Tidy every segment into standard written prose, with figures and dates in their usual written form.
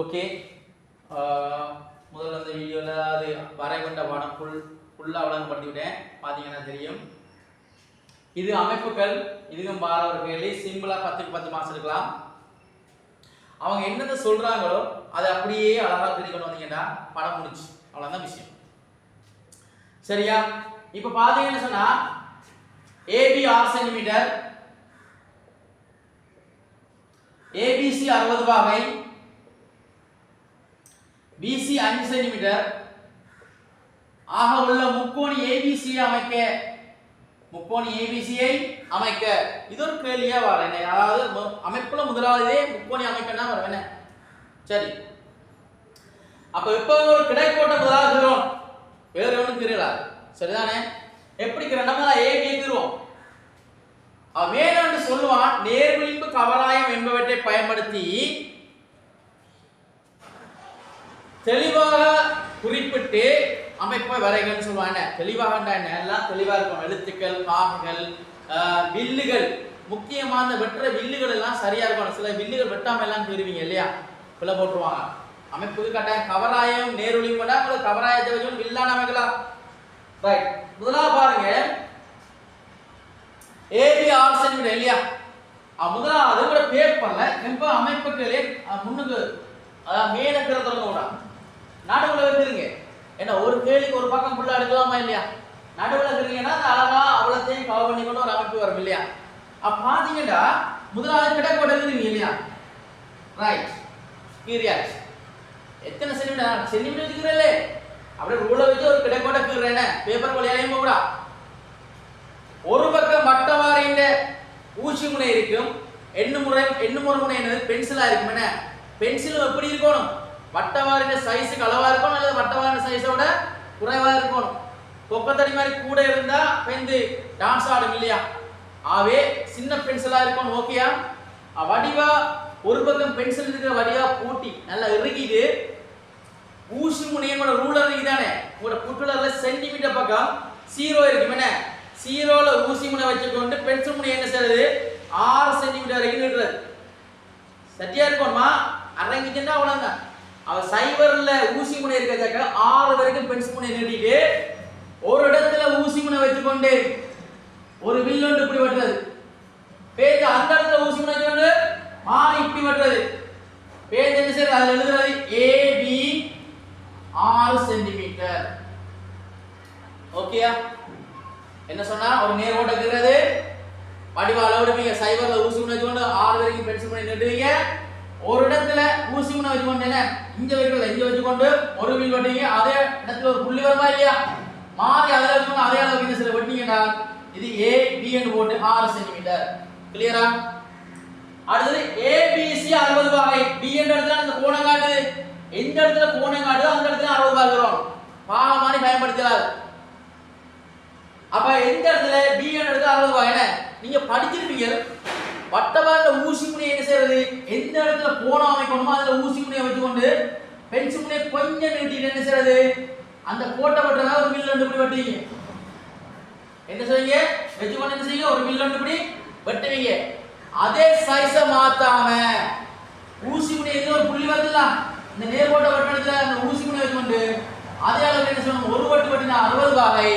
Okay, முதல்ல அந்த வீடியோவில் அது வரைகொண்ட படம் ஃபுல்லாக வழங்கப்பட்டுவிட்டேன். பார்த்தீங்கன்னா தெரியும். இது அமைப்புகள். இதுக்கும் பார ஒரு கேள்வி சிம்பிளாக 10க்கு 10 மார்க்ஸ் இருக்கலாம். அவங்க என்னென்ன சொல்கிறாங்களோ அதை அப்படியே அழகாக தெரிஞ்சுக்கணும் வந்தீங்கன்னா படம் முடிச்சு. அவ்வளோதான் விஷயம். சரியா? இப்போ பார்த்தீங்கன்னு சொன்னால் ஏபி 6 சென்டிமீட்டர், ஏபிசி 60 பாகை, பிசி 5 சென்டிமீட்டர் ஆக உள்ள முக்கோணி ஏபிசியை அமைக்க இது ஒரு கேள்வியா வர. அதாவது அமைப்புல முதலாவதே முக்கோணி அமைக்கன்னா வர என்ன? சரி, அப்ப இப்ப ஒரு கிடைக்கோட்டை முதலாக வேற ஒன்றும் தெரியல. சரிதானே? எப்படி நம்ம ஏபி தருவோம். வேணும்னு சொல்லுவான், நேர்விளிம்பு கவலாயம் என்பவற்றை பயன்படுத்தி தெளிவாக குறிப்பிட்டு அமைப்பை வரைகன்னு சொல்லுவாங்க. தெளிவாக என்ன? எல்லாம் தெளிவாக இருக்கும். எழுத்துக்கள், பாகைகள், வில்லுகள், முக்கியமான வெற்ற வில்லுகள் எல்லாம் சரியா இருக்கணும். சில வில்லுகள் வெட்டாம எல்லாம் தெரிவிங்க இல்லையா, பிள்ளை போட்டுருவாங்க. அமைப்புக்கு கட்டாயம் கவராயம் நேர்வழியும் பண்ணா உங்களுக்கு கவராயத்தை வச்சு வில்லான அமைக்கலாம். ரைட், முதலாவது பாருங்க ஏபி 6 சென்டிமீட்டர் இல்லையா. முதலாவது கூட பேப்பர்ல ரொம்ப அமைப்புகளே முன்னுக்கு அதாவது மேலக்கிற திறந்து விடா நடுவில் வச்சிருங்க. ஏன்னா ஒரு கேள்விக்கு ஒரு பக்கம் ஃபுல்லாக எடுக்கலாமா இல்லையா? நடுவில் இருக்கிறீங்கன்னா அந்த அழகா அவ்வளோத்தையும் கவர் பண்ணி கொண்டு ஒரு அமைப்பு வரும் இல்லையா? அப்போ பார்த்தீங்கன்னா முதலாவது கிடைக்கோட்டை இருக்குங்க இல்லையா? ரைட், கீரியாச்சு எத்தனை சென்டிமீட்டர் சென்டிமீட்டர் வச்சுக்கிறே அப்படியே ரூலை வச்சு ஒரு கிடைக்கோட்டை கீறேன்னு பேப்பர் வழியாலையும் போகக்கூடா. ஒரு பக்கம் வட்டவாரின் ஊசி முனை இருக்கும், எண்ணுமுறை முனை என்னது பென்சிலா இருக்கும். என்ன பென்சிலும் எப்படி இருக்கணும்? வட்டவாரின் சைஸுக்கு அளவா இருக்கணும், அல்லது வட்டவாரின் சைஸோட குறைவா இருக்கணும். கொப்பத்தடி மாதிரி கூட இருந்தா பெந்து டான்ஸ் ஆடும் இல்லையா? ஆவே சின்ன பென்சிலா இருக்கணும். ஓகேயா? வடிவா ஒரு பக்கம் பென்சில் இருக்கிற வடிவா பூட்டி நல்லா இறுகிது. ஊசி முனையோட ரூலர் இருக்குதானே, உங்களோட புட்டுலர்ல சென்டிமீட்டர் பக்கம் 0 இருக்கும். என்ன 0ல ஊசி முனை வச்சுக்கொண்டு பென்சில் முனை என்ன செய்யறது 6 சென்டிமீட்டர் வரைக்கும் நிறுத்துறது. சரியா இருக்கணுமா? அரங்கிச்சுன்னா அவ்வளவுதான். அவ சைபர்ல ஊசி முனை இருக்க 6 வரைக்கும் பென்சில் முனை நீட்டிட்டு ஒரு இடத்துல ஊசி முனை வச்சுக்கொண்டு ஒரு வில் ஒன்று இப்படி வெட்டுறது. பேஜ் அந்த இடத்துல ஊசி முனை வச்சுக்கொண்டு மாறி இப்படி வெட்டுறது. பேஜ் என்ன செய்யறது? அதுல எழுதுறது ஏபி 6 சென்டிமீட்டர். ஓகேயா? என்ன சொன்னா ஒரு நேர் ஓட்ட இருக்கிறது வடிவ அளவுடுவீங்க. சைபர்ல ஊசி முனை வச்சுக்கொண்டு 6 வரைக்கும் பென்சில் முனை நீட்டுவீங்க. ஒரு இடத்துல ஊசி முனை வச்சுக்கொண்டு என்ன இங்க வைக்கல இங்க வச்சுக்கொண்டு ஒரு வில் வெட்டுவீங்க. அதே இடத்துல ஒரு புள்ளி வருமா இல்லையா? மாறி அதில் வச்சுக்கொண்டு அதே அளவுக்கு இந்த சில வெட்டிங்கன்னா இது ஏ பி என்று போட்டு 6 சென்டிமீட்டர். கிளியரா? அடுத்தது ஏபிசி 60 பாகை. பி என்ற இடத்துல அந்த கோணம் காட்டுது. எந்த இடத்துல கோணம் காட்டுதோ அந்த இடத்துல 60 பாகை வரும். பாகை மாதிரி பயன்படுத்தலாது. அப்ப எந்த இடத்துல பி என்ற இடத்துல 60 பாகை. என்ன நீங்க படிச்சிருப்பீங்க, வட்டவாரில ஊசி முனை என்ன செய்யறது? எந்த இடத்துல கோணம் அமைக்கணுமோ அதுல ஊசி முனையை வச்சுக்கொண்டு பென்சில் முனையை கொஞ்சம் நீட்டிட்டு என்ன செய்யறது? அந்த கோட்டை வெட்டுறதா ஒரு வில் ரெண்டு இப்படி வெட்டுவீங்க. என்ன செய்வீங்க? வச்சுக்கொண்டு என்ன செய்வீங்க? ஒரு வில் ரெண்டு இப்படி வெட்டுவீங்க. அதே சைஸை மாத்தாம ஊசி முனை எதுல ஒரு புள்ளி வருதுல்ல, இந்த நேர் கோட்டை வெட்டுறதுல அந்த ஊசி முனை வச்சுக்கொண்டு அதே அளவுக்கு என்ன செய்யணும்? ஒரு வெட்டு வெட்டினா 60 பாகை,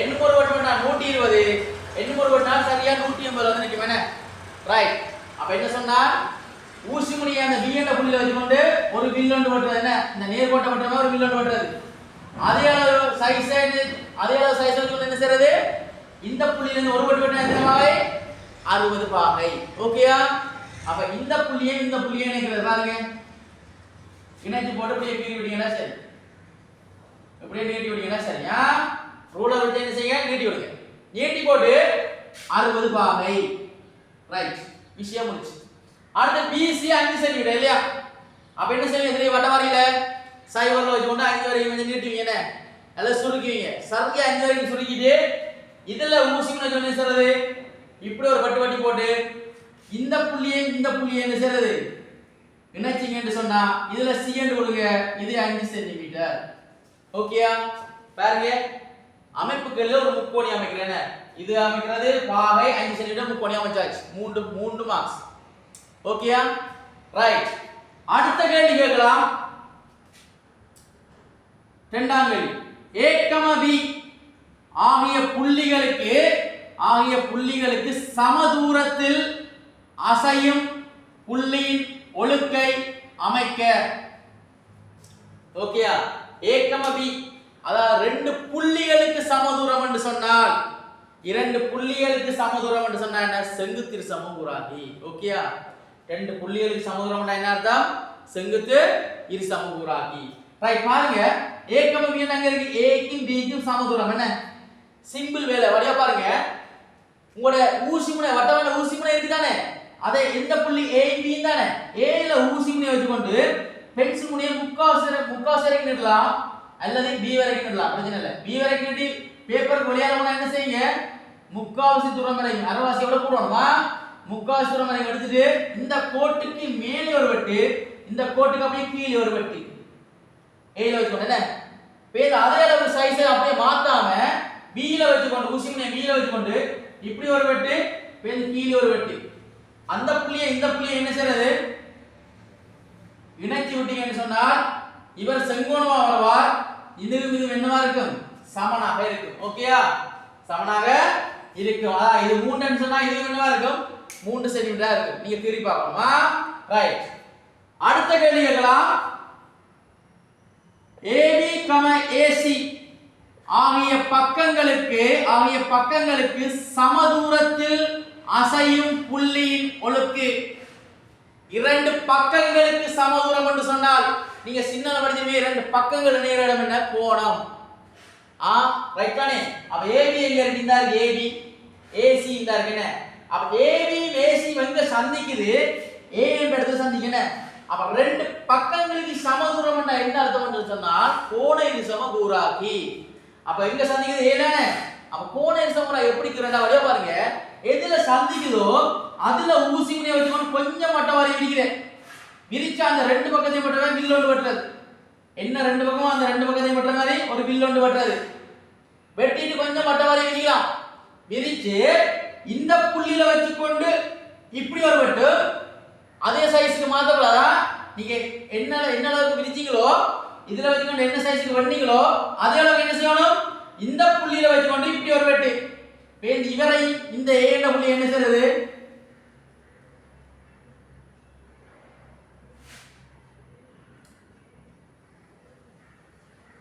எண்ணு ஒரு வெட்டு வெட்டினா 120, எண்ணு ஒரு வெட்டினா சரியா 180 வந்து நிற்கும். என்ன ரைட்? அப்ப என்ன சொன்னா ஊசி முனையை அந்த பி என்ற புள்ளியில வச்சுக்கொண்டு ஒரு வில் ஒன்று வெட்டுறது. என்ன இந்த நேர் கோட்டை வெட்டுற ஒரு வில் ஒன்று வெட்டுறது. அதே அளவு சைஸ் வச்சுக்கொண்டு என்ன செய்யறது? இந்த புள்ளியில இருந்து ஒரு வெட்டு வெட்டினா எத்தனை பாகை? 60 பாகை. ஓகேயா? அப்ப இந்த புள்ளியை இணைக்கிறது பாருங்க. இணைச்சு போட்டு அப்படியே கீறி விட்டீங்கன்னா சரி, இப்படியே நீட்டி விட்டீங்கன்னா சரியா? ரூலர் வச்சு என்ன செய்யுங்க? நீட்டி விடுங்க. நீட்டி போட்டு 60 பாகை. ரைட், விஷயம் முடிச்சு. அடுத்து பிசி 5 சென்டிமீட்டர் இல்லையா? அப்ப என்ன செய்வீங்க? இதுல வட்டவாரியில சைபர்ல வச்சுக்கொண்டு 5 வரைக்கும் கொஞ்சம் நீட்டுவீங்க. என்ன எல்லாம் சுருக்குவீங்க. சரியா 5 வரைக்கும் சுருக்கிட்டு இதுல ஊசி முனை என்ன செய்யறது? இப்படி ஒரு வட்டி போட்டு இந்த புள்ளியை என்ன செய்யறது? இணைச்சிங்கன்னு சொன்னா இதுல சி என்று கொடுங்க. இது 5 சென்டிமீட்டர். ஓகேயா? பாருங்க, அமைப்புகள்ல ஒரு முக்கோணி அமைக்கிறேன். இது அமைக்கிறது பாகை 5 சென்டிமீட்டர் முக்கோணி அமைச்சாச்சு. 3 மார்க்ஸ். ஓகேயா? ரைட். அடுத்த கேள்வி கேட்கலாம். இரண்டாம் கேள்வி. A, B ஆகிய புள்ளிகளுக்கு சமதூரத்தில் அசையும் புள்ளியின் ஒழுக்கை அமைக்க. ஓகேயா? A, B அதாவது ரெண்டு புள்ளிகளுக்கு சமதூரம் என்று சொன்னால் என்ன? செங்குத்து சமகூராகி. ஓகேயா? ரெண்டு புள்ளிகளுக்கு சமதூரம் என்ன அர்த்தம்? செங்குத்து இரு சமகூராகி. ரைட், பாருங்க. A, B என்னங்க இருக்கு? A க்கும் B க்கும் சமதூரம் என்ன? சிம்பிள் வேலை. வழியா பாருங்க. உங்களோட ஊசி முனை, வட்டவட்ட ஊசி முனை இருக்கு தானே? அதை எந்த புள்ளி A, B தானே? A ல ஊசி முனையை வச்சுக்கொண்டு பென்சில் முனையை முக்காவாசி வரைக்கும் நீட்டலாம், அல்லது B வரைக்கும் நீட்டலாம். பிரச்சனை இல்லை. B வரைக்கும் நீட்டி பேப்பர் வெளியால என்ன செய்யுங்க? முக்காவாசி தூரம் வரைக்கும், அரைவாசி எவ்வளவு போடுவோமா? முக்காவாசி தூரம் வரைக்கும் எடுத்துட்டு இந்த கோட்டுக்கு மேலே ஒரு வெட்டு, இந்த கோட்டுக்கு அப்படியே கீழே ஒரு வெட்டு A ல வச்சுக்கொண்டு என்ன பேர் அதே அளவு சைஸை அப்படியே மாத்தாம B ல வச்சுக்கொண்டு, ஊசி முனையை B ல வச்சுக்கொண்டு இப்படி ஒரு வெட்டு, பேர் கீழே ஒரு வெட்டு. அந்த புள்ளியை இந்த புள்ளியை என்ன செய்யறது? இணைச்சு விட்டீங்கன்னு சொன்னால் இவர் செங்கோணமா வருவார், இதுவும் இது என்னவா இருக்கும்? சமனாக இருக்கும். ஓகேயா? சமனாக இருக்கும். இது 3 சொன்னா இது என்னவா இருக்கும்? 3 சென்டிமீட்டரா இருக்கும். நீங்க திருப்பி பார்க்கணுமா? ரைட். அடுத்த கேள்வி கேட்கலாம். AB, AC ஆகிய பக்கங்களுக்கு சமதூரத்தில் அசையும் புள்ளியின் ஒழுக்கு. இரண்டு பக்கங்களுக்கு சமதூரம் என்று சொன்னால் நீங்க சின்னல படிச்சீங்க, இரண்டு பக்கங்கள் இணைகிற இடம் என்ன? கோணம். ரைட் தானே? அப்ப AB எங்க இருக்கு? இந்த இருக்கு AB. AC இந்த இருக்கு என்ன? அப்ப AB AC எங்க சந்திக்குது? A என்ற இடத்துல சந்திக்குது. அப்ப ரெண்டு பக்கங்களுக்கு சமதூரம் என்ன அர்த்தம் என்று சொன்னால் கோண இரு சமகூராகி. அப்ப எங்க சந்திக்குது? A தானே? அப்ப கோண இரு சமகூராகி எப்படி கிரண்டா வழியா பாருங்க. எதுல சந்திக்குதோ அதுல ஊசி முனையை வச்சுக்கொண்டு கொஞ்சம் மட்ட வாரி விரிக்கிறேன். விரிச்சா அந்த ரெண்டு பக்கத்தையும் மட்டும் வில் ஒன்று வெட்டுறது. என்ன ரெண்டு பக்கமும் அந்த ரெண்டு பக்கத்தையும் வெட்டுற மாதிரி ஒரு வில் ஒன்று வெட்டுறது. வெட்டிட்டு கொஞ்சம் மட்ட வாரி விரிக்கலாம். விரிச்சு இந்த புள்ளியில வச்சுக்கொண்டு இப்படி ஒரு வெட்டு, அதே சைஸ்க்கு மாத்தப்படாதா? நீங்க என்ன அளவுக்கு விரிச்சீங்களோ இதுல வச்சுக்கொண்டு என்ன சைஸ்க்கு வெட்டீங்களோ அதே அளவுக்கு என்ன செய்யணும்? இந்த புள்ளியில வச்சுக்கொண்டு இப்படி ஒரு வெட்டு. இவரை இந்த A என்ற புள்ளி என்ன செய்யறது?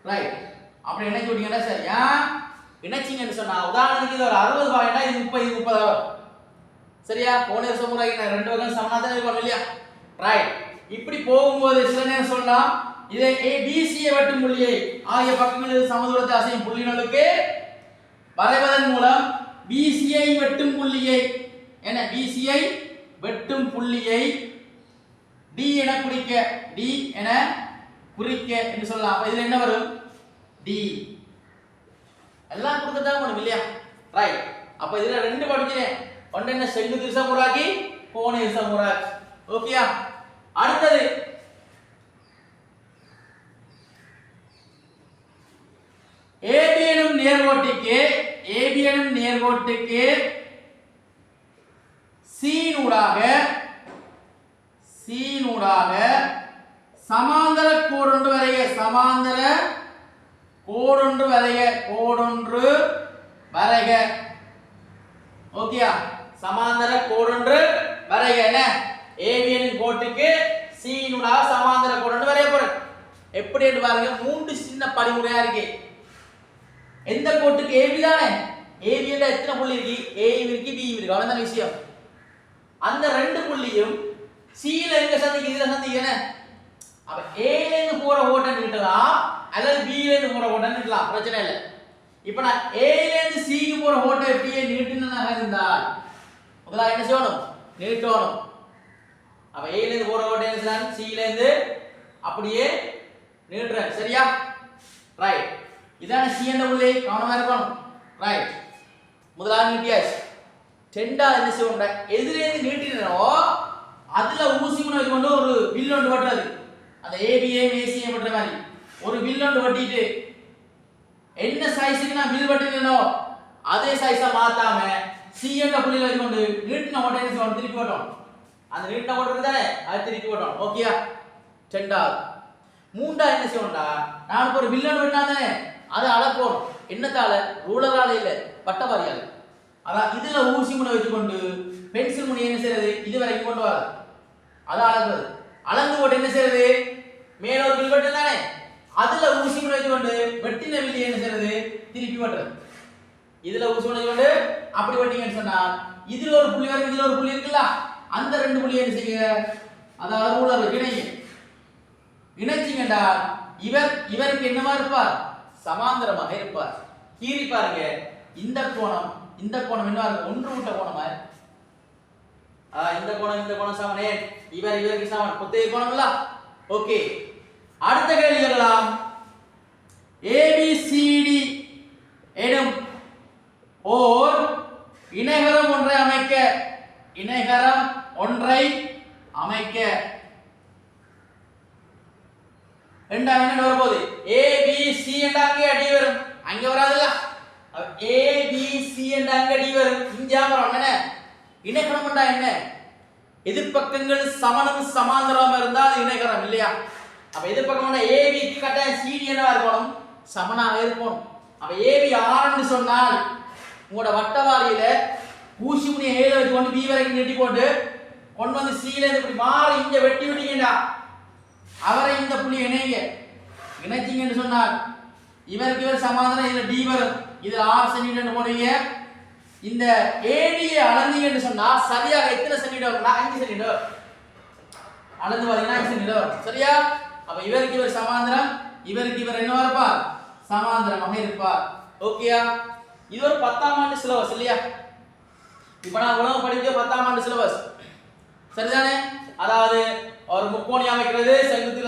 ரைட். அப்படி என்ன சொல்றீங்கன்னா சரியா? இணைச்சிங்கன்னு சொன்னா உதாரணத்துக்கு இது ஒரு 60 பாயிண்டா, இது 30 ஆகும். சரியா? கோண இரு சமகூராகி ரெண்டு பக்கம் சமனா தான் இருக்கும் இல்லையா? ரைட். இப்படி போகும்போது சில நேரம் சொல்லலாம் இதை ABC வெட்டும் புள்ளியை ஆகிய பக்கங்களில் சமதூரத்தை அசையும் புள்ளிகளுக்கு வரைவதன் மூலம் BCயை வெட்டும் புள்ளியை என்ன? BCயை வெட்டும் புள்ளியை D என குறிக்க என்று சொல்லலாம். அப்ப இதுல என்ன வரும்? D. எல்லாம் கொடுக்கதான் முடியும் இல்லையா? ரைட். அப்ப இதுல ரெண்டு படிச்சேன். ஒன்று என்ன? செங்குத்து இரு சமகூராகி, கோண இரு சமகூராகி. ஓகேயா? அடுத்தது AB எனும் நேர்கோட்டுக்கு C நூடாக சமாந்தர கோடொன்று வரைக. ஓகேயா? சமாந்தர கோடொன்று வரைக. என்ன? AB எனும் கோட்டுக்கு C நூடாக சமாந்தர கோடொன்று வரைய போறேன். எப்படி என்று பாருங்க. 3 சின்ன படிமுறையா இருக்கு. எந்த கோட்டுக்கு? AB தானே? AB ல எத்தனை புள்ளி இருக்கு? A இருக்கு, B இருக்கு. அவ்வளவுதான் விஷயம். அந்த ரெண்டு புள்ளியும் C ல எங்க சந்திக்குது? இதுல சந்திக்குது. அப்ப A ல இருந்து போற ஓட்டை நீட்டலாம், அல்லது B ல இருந்து போற ஓட்டை நீட்டலாம். பிரச்சனை இல்லை. இப்போ நான் A ல இருந்து C க்கு போற ஓட்டை எப்படியே நீட்டினதாக இருந்தால் முதல்ல என்ன செய்யணும்? நீட்டணும். அப்ப A ல இருந்து போற ஓட்டை என்ன செய்யணும்? C ல இருந்து அப்படியே நீட்டுறேன். சரியா? ரைட். இதான C என்ற புள்ளி. கவனமா இருக்கணும். ரைட். முதலாவது நீட்டியாச்சு. ரெண்டாவது என்ன செய்வோம்டா? எதிரேந்து நீட்டினோ அதுல ஊசி முனை வச்சுக்கொண்டு ஒரு வில் ஒன்று வெட்டுறது. அந்த ABA AC வெட்டுற மாதிரி ஒரு வில் ஒன்று வெட்டிட்டு என்ன சைஸுக்கு நான் வில் வெட்டினோ அதே சைஸா மாத்தாம C என்ற புள்ளியில வச்சுக்கொண்டு நீட்டின ஓட்டை என்ன செய்வோம்? திருப்பி ஓட்டணும். அந்த நீட்டின ஓட்டை தானே அது திருப்பி ஓட்டணும். ஓகேயா? ரெண்டாவது. மூன்றாவது என்ன செய்யணும்டா, நான் இப்போ ஒரு வில்லன் வேணாதானே அதை அளக்கணும். என்னத்தால? ரூலரால இல்லை, வட்டவாரியால. அதான் இதுல ஊசி முனை வச்சுக்கொண்டு பென்சில் முனை என்ன செய்யறது, இது வரைக்கும் கொண்டு வராது, அதை அளக்குறது. அளந்து போட்டு என்ன செய்யறது, மேல ஒரு வில் வெட்டு தானே, அதுல ஊசி முனை வச்சுக்கொண்டு வெட்டின வில்லியை என்ன செய்யறது, திருப்பி வெட்டுறது. இதுல ஊசி முனை வச்சுக்கொண்டு அப்படி வெட்டிங்கன்னு சொன்னா இதுல ஒரு புள்ளி வரும், இதுல ஒரு புள்ளி இருக்குல்ல, அந்த ரெண்டு புள்ளியை என்ன செய்ய, அதாவது ரூலர் இணைங்க. இணைச்சிங்கடா இவருக்கு என்னவா இருப்பார், சமாந்தரமாக இருப்பார். கீறி பாருங்க, இந்த கோணம் என்ன இருக்கு, ஒன்று விட்ட கோணமா, இந்த கோணம் சமனே, இவருக்கு சமன், குத்தைய கோணம் இல்ல. ஓகே, அடுத்த கேள்வி கேட்கலாம். ABCD எனும் ஓர் இணைகரம் ஒன்றை அமைக்க, இணைகரம் ஒன்றை அமைக்க ரெண்டாவது என்ன வரப்போகுது, ABC என்ற அங்கே அடி வரும், அங்க வராதுல்ல, ABC என்ற அங்க அடி வரும், இங்க வரும். என்ன இணைகரம் என்றா என்ன, எதிர்பக்கங்கள் சமனும் சமாந்தரமா இருந்தா அது இணைகரம் இல்லையா? அப்ப எதிர்பக்கம் AB க்கு கட்டாயம் CD என்னவா இருக்கணும், சமனாக இருக்கணும். அப்ப AB 6 சொன்னால் உங்களோட வட்டவாரியில ஊசி முனையை ஏழு வச்சு கொண்டு B வரைக்கும் நெட்டி போட்டு கொண்டு வந்து C ல இருந்து இப்படி மாறி இங்க வெட்டி விட்டீங்கடா, அவரை இந்த புள்ளி இணைங்க. இணைச்சிங்கன்னு சொன்னால் இவருக்கு இவர் சமாதானம், இதுல D வரும், இதுல 6 சென்டிமீட்டர் போடுவீங்க. இந்த AD அளந்தீங்கன்னு சொன்னா சரியாக எத்தனை சென்டிமீட்டர் வரும்னா 5 சென்டிமீட்டர் அளந்து பாத்தீங்கன்னா 5 சென்டிமீட்டர் வரும், சரியா? அப்ப இவருக்கு இவர் சமாந்தரம், இவருக்கு இவர் என்னவா இருப்பார், சமாந்தரமாக இருப்பார். ஓகேயா? இது ஒரு 10ஆம் ஆண்டு சிலபஸ் இல்லையா? இப்போ நான் உலகம் படிக்க 10ஆம் ஆண்டு சிலபஸ், சரிதானே? அதாவது ஒரு முக்கோணி அமைக்கிறது, செங்குத்து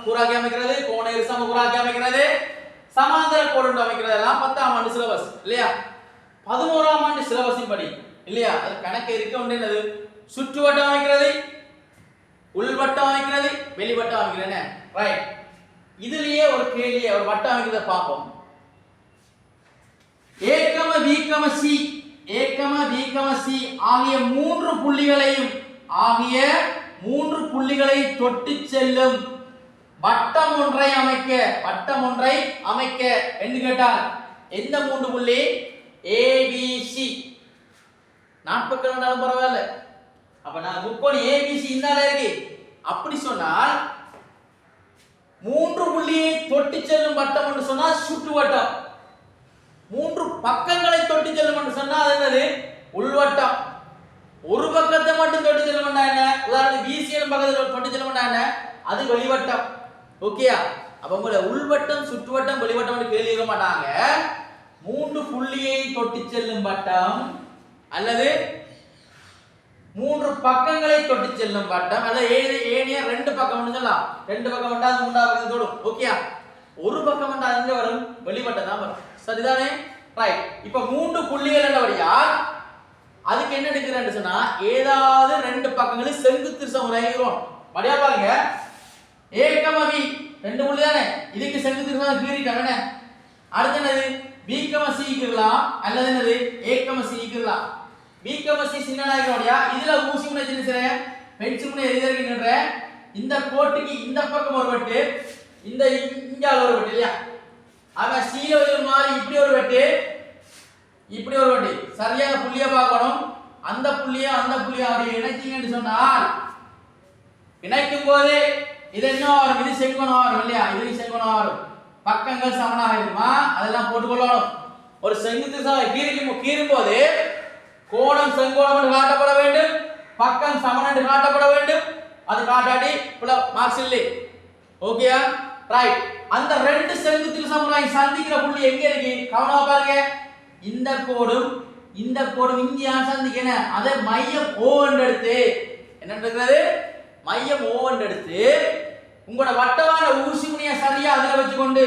கூறாக்கி அமைக்கிறது, கோண இருசம கூறாக்கி அமைக்கிறது, சமாந்தர கோடு அமைக்கிறது எல்லாம் 10ஆம் ஆண்டு சிலபஸ் இல்லையா? 11ஆம் ஆண்டு சிலபஸின் படி இல்லையா, அது கணக்கு இருக்க ஒன்றது சுற்றுவட்டம் அமைக்கிறது, உள்வட்டம் அமைக்கிறது, வெளிவட்டம் அமைக்கிறது. ரைட், இதுலயே ஒரு கேள்வி, ஒரு வட்டம் அமைக்கிறத பார்ப்போம். A, B, C ஆகிய மூன்று புள்ளிகளை தொட்டு செல்லும் வட்டம் ஒன்றை அமைக்க என்று கேட்டால் எந்த மூன்று புள்ளி, ABC. நாட்பக்கம் வேணாலும் பரவாயில்ல. அப்ப நான் முக்கோணி ABC இந்தால இருக்கு, அப்படி சொன்னால் மூன்று புள்ளியை தொட்டு செல்லும் வட்டம் என்று சொன்னால் சுற்று வட்டம், மூன்று பக்கங்களை தொட்டு செல்லும் என்று சொன்னால் அது என்னது, உள்வட்டம். ஒரு பக்கத்தை மட்டும் தொட்டு செல்லும் என்ன, உதாரணத்துக்கு BCL பக்கத்தில் தொட்டு செல்லும் என்ன, அது வெளிவட்டம். ஓகேயா? அப்ப உங்களை உள்வட்டம், சுற்றுவட்டம், வெளிவட்டம் கேள்வி இருக்க மாட்டாங்க. மூன்று புள்ளியை தொட்டு செல்லும் வட்டம் அல்லது மூன்று பக்கங்களை தொட்டு செல்லும் வட்டம் அல்லது ஏனைய ரெண்டு பக்கம் சொல்லலாம். ரெண்டு பக்கம் வந்தா அது மூன்றாவது பக்கத்தை தொடும். ஓகேயா? ஒரு பக்கம் வந்தா அங்க வரும், வெளிவட்டம் தான் வரும், சரிதானே? ரைட். இப்ப மூன்று புள்ளிகள் என்றபடியா அதுக்கு என்ன எடுக்கிறேன்னு சொன்னா ஏதாவது ரெண்டு பக்கங்களும் செங்குத்து சமரைகிறோம். மடியா பாருங்க, A, B ரெண்டு புள்ளி தானே, இதுக்கு செங்குத்து சமம் கீறிட்டோம். என்ன அடுத்து என்னது, B, C கீறலாம் அல்லது என்னது A, C கீறலாம். B, C சின்னதா இருக்கோம்யா, இதுல ஊசி முனை சின்ன சின்ன பென்சில் முனை எதிர்க்கின்ற இந்த கோட்டுக்கு இந்த பக்கம் ஒரு வெட்டு, இந்த இங்கால ஒரு வெட்டு இல்லையா? ஆக C ல ஒரு மாதிரி இப்படி ஒரு வெட்டு, இப்படி ஒரு வெட்டு. சரியான புள்ளியை பார்க்கணும். அந்த புள்ளியை அப்படியே இணைச்சீங்கன்னு சொன்னால் இணைக்கும் போது இது என்ன வரும், இது செங்கோணம் வரும் இல்லையா? இது செங்கோணம் வரும், பக்கங்கள் சமனாக இருக்குமா அதெல்லாம் போட்டுக்கொள்ளணும். ஒரு செங்குத்து கீறும் போது கோணம் செங்கோணம் என்று காட்டப்பட வேண்டும், பக்கம் சமன் என்று காட்டப்பட வேண்டும். அது காட்டாடி மார்க்ஸ் இல்லை. ஓகேயா? ரைட். அந்த ரெண்டு செங்குத்து சமனாய் சந்திக்கிற புள்ளி எங்க இருக்கு கவனமா பாருங்க. இந்த கோடும் இங்கே சந்திக்கணும். அதை மையம் O என்று எடுத்து என்ன நடக்கிறது, மையம் O என்று எடுத்து உங்களோட வட்டமான ஊசி முனையை சரியா அதுல வச்சுக்கொண்டு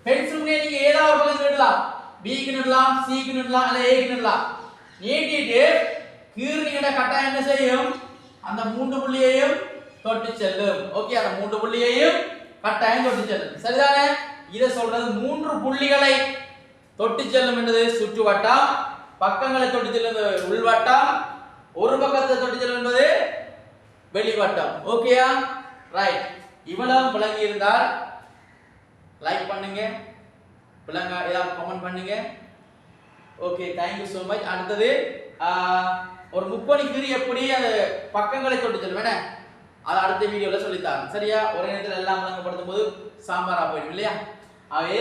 பென்சில் முனையை நீங்க ஏதாவது ஒரு பக்கத்துல இடலாம், B க்கு இடலாம், C க்கு இடலாம் அல்ல A க்கு இடலாம். நீட்டிட்டு கீறுனீங்க கட்டாயம் என்ன செய்யும், அந்த மூன்று புள்ளியையும் தொட்டு செல்லும். ஓகே, அந்த மூன்று புள்ளியையும் கட்டாயம் தொட்டு செல்லும், சரிதானே? இதை சொல்றது மூன்று புள்ளிகளை தொட்டு செல்லும் என்பது சுற்றுவட்டம், பக்கங்களை தொட்டு செல்லும் உள்வட்டம், ஒரு பக்கத்தை தொட்டு செல்லும் என்பது வெளிவட்டம். ஓகேயா? ரைட். இவ்வளவு விளங்கி இருந்தால் லைக் பண்ணுங்க, விளங்க ஏதாவது கமெண்ட் பண்ணுங்க. Okay, thank you so much. அடுத்தது ஒரு முக்கோணிக்குறி எப்படி அது பக்கங்களை தொட்டு சொல்லுவேன், அதை அடுத்த வீடியோவில் சொல்லித்தாங்க. சரியா? ஒரே நேரத்தில் எல்லாம் விளங்கப்படுத்தும் போது சாம்பாரா போயிடும் இல்லையா? ஆகவே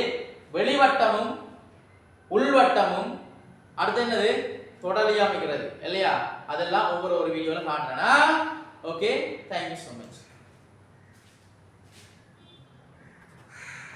வெளிவட்டமும் உள்வட்டமும் அடுத்து என்னது தொடலியா அமைக்கிறது இல்லையா? அதெல்லாம் ஒவ்வொரு வீடியோவில் காட்டுறேன்னா. Okay, thank you so much.